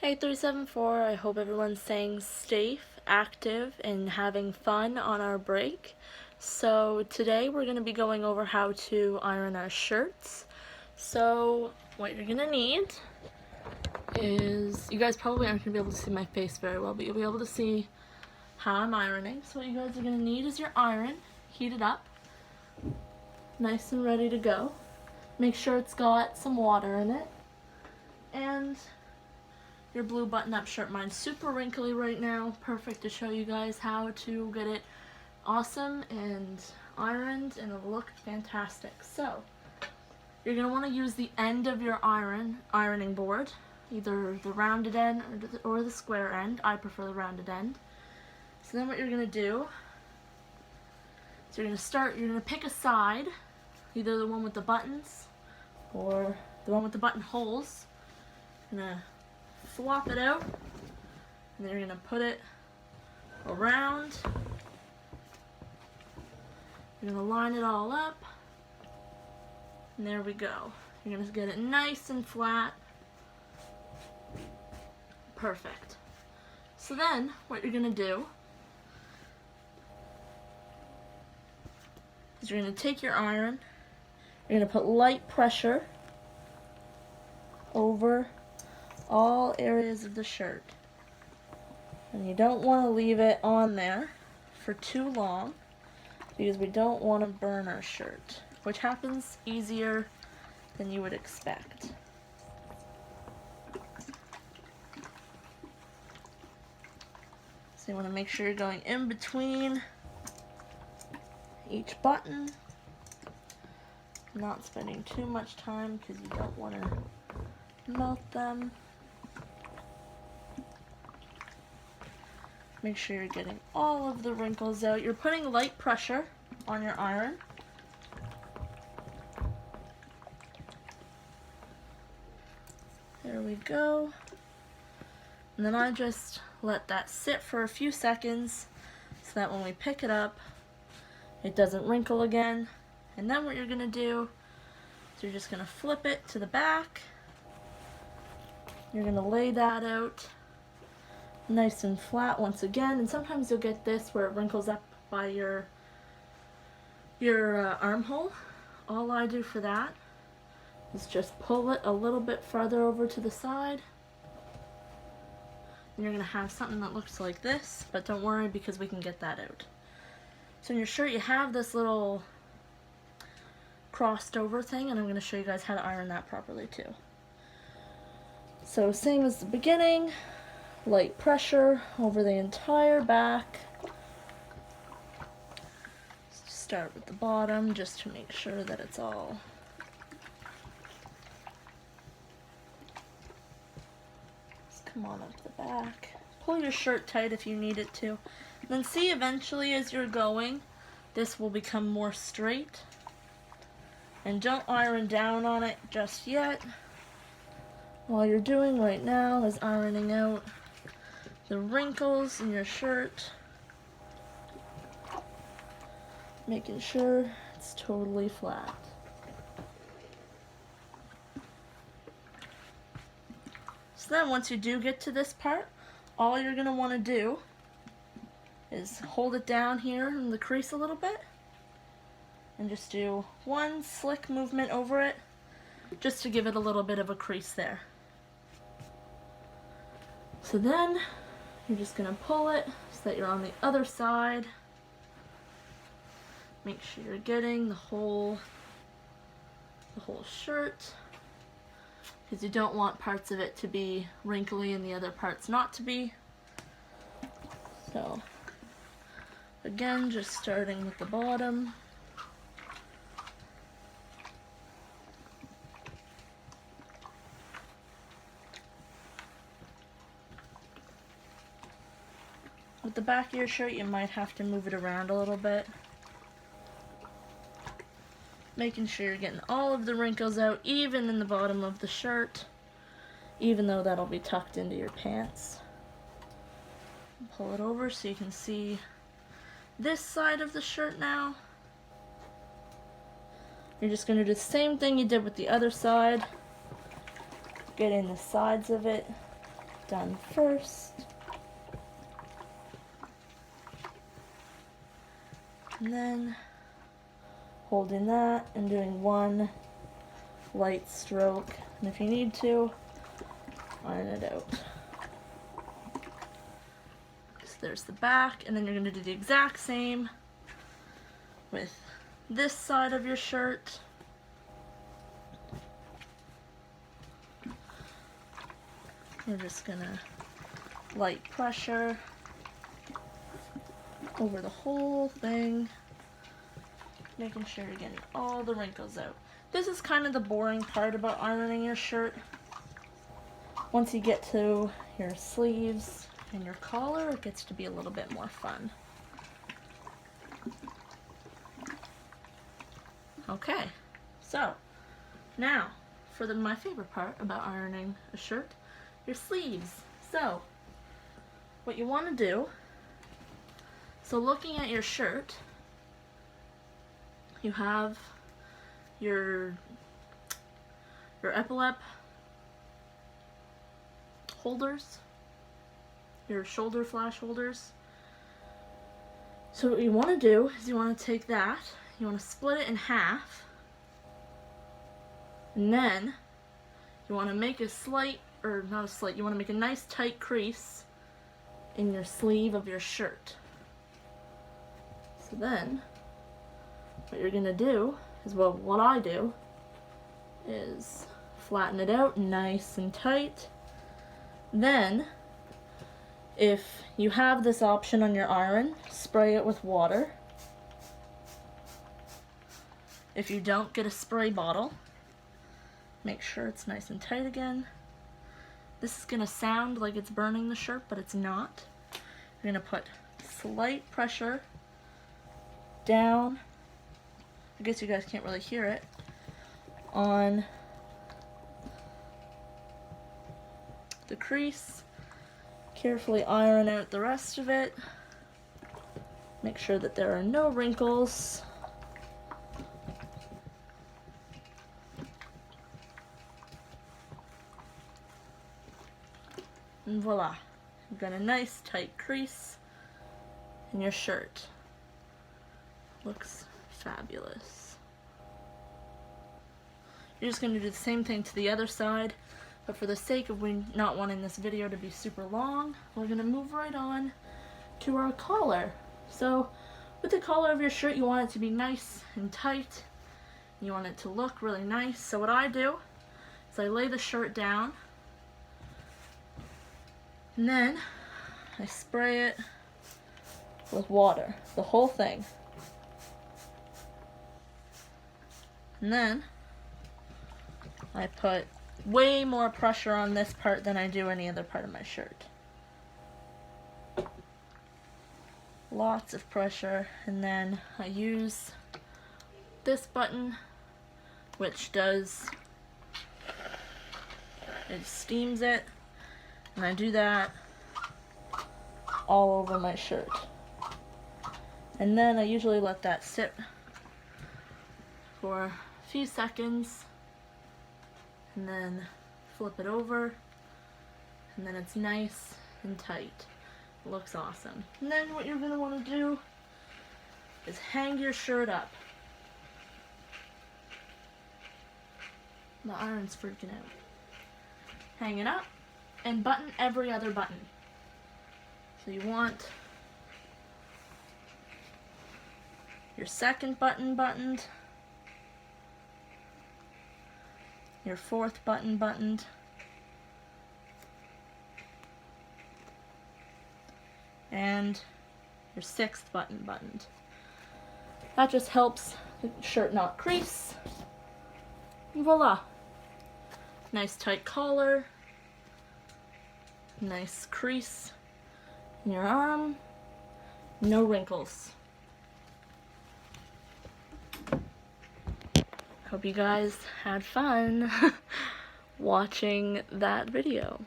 Hey 374, I hope everyone's staying safe, active, and having fun on our break. So today we're going to be going over how to iron our shirts. So what you're going to need is, you guys probably aren't going to be able to see my face very well, but you'll be able to see how I'm ironing. So what you guys are going to need is your iron, heat it up, nice and ready to go. Make sure it's got some water in it, and your blue button-up shirt. Mine's super wrinkly right now. Perfect to show you guys how to get it awesome and ironed, and it'll look fantastic. So you're going to want to use the end of your ironing board, either the rounded end or the square end. I prefer the rounded end. So then what you're going to do is you're going to pick a side, either the one with the buttons or the one with the button holes. You're going to flop it out, and then you're going to put it around. You're going to line it all up, and there we go. You're going to get it nice and flat. Perfect. So then what you're going to do is you're going to take your iron, you're going to put light pressure over all areas of the shirt, and you don't want to leave it on there for too long because we don't want to burn our shirt, which happens easier than you would expect. So you want to make sure you're going in between each button, not spending too much time because you don't want to melt them. Make sure you're getting all of the wrinkles out. You're putting light pressure on your iron. There we go. And then I just let that sit for a few seconds so that when we pick it up, it doesn't wrinkle again. And then what you're going to do is you're just going to flip it to the back. You're going to lay that out nice and flat once again, and sometimes you'll get this where it wrinkles up by your armhole. All I do for that is just pull it a little bit farther over to the side, and you're going to have something that looks like this, but don't worry because we can get that out. So in your shirt you have this little crossed over thing, and I'm going to show you guys how to iron that properly too. So same as the beginning, light pressure over the entire back. Start with the bottom just to make sure that it's all just come on up the back. Pull your shirt tight if you need it to. And then see, eventually as you're going, this will become more straight. And don't iron down on it just yet. All you're doing right now is ironing out the wrinkles in your shirt, making sure it's totally flat. So then once you do get to this part, all you're going to want to do is hold it down here in the crease a little bit and just do one slick movement over it just to give it a little bit of a crease there. So then you're just going to pull it so that you're on the other side. Make sure you're getting the whole shirt, because you don't want parts of it to be wrinkly and the other parts not to be. So again, just starting with the bottom. With the back of your shirt, you might have to move it around a little bit. Making sure you're getting all of the wrinkles out, even in the bottom of the shirt, even though that'll be tucked into your pants. Pull it over so you can see this side of the shirt now. You're just going to do the same thing you did with the other side. Get in the sides of it. done first. And then holding that and doing one light stroke. And if you need to, iron it out. So there's the back, and then you're going to do the exact same with this side of your shirt. We're just going to light pressure over the whole thing, making sure you're getting all the wrinkles out. This is kind of the boring part about ironing your shirt. Once you get to your sleeves and your collar, it gets to be a little bit more fun. Okay, so now for my favorite part about ironing a shirt, your sleeves. So what you want to do, so looking at your shirt, you have your epaulette holders, your shoulder flash holders. So what you want to do is you want to take that, you want to split it in half, and then you want to make a slight, or not a slight, you want to make a nice tight crease in your sleeve of your shirt. So then what you're going to do is, well, what I do is flatten it out nice and tight. Then, if you have this option on your iron, spray it with water. If you don't, get a spray bottle. Make sure it's nice and tight again. This is going to sound like it's burning the shirt, but it's not. You're going to put slight pressure down, I guess you guys can't really hear it, on the crease. Carefully iron out the rest of it. Make sure that there are no wrinkles. And voila, you've got a nice tight crease in your shirt. Looks fabulous. You're just going to do the same thing to the other side, but for the sake of we not wanting this video to be super long, we're going to move right on to our collar. So with the collar of your shirt, you want it to be nice and tight. You want it to look really nice. So what I do is I lay the shirt down, and then I spray it with water, the whole thing. And then I put way more pressure on this part than I do any other part of my shirt. Lots of pressure. And then I use this button, which does, it steams it, and I do that all over my shirt. And then I usually let that sit for a few seconds, and then flip it over, and then it's nice and tight. It looks awesome. And then what you're going to want to do is hang your shirt up. The iron's freaking out. Hang it up and button every other button. So you want your second button buttoned, your fourth button buttoned, and your sixth button buttoned. That just helps the shirt not crease. And voila! Nice tight collar, nice crease in your arm, no wrinkles. Hope you guys had fun watching that video.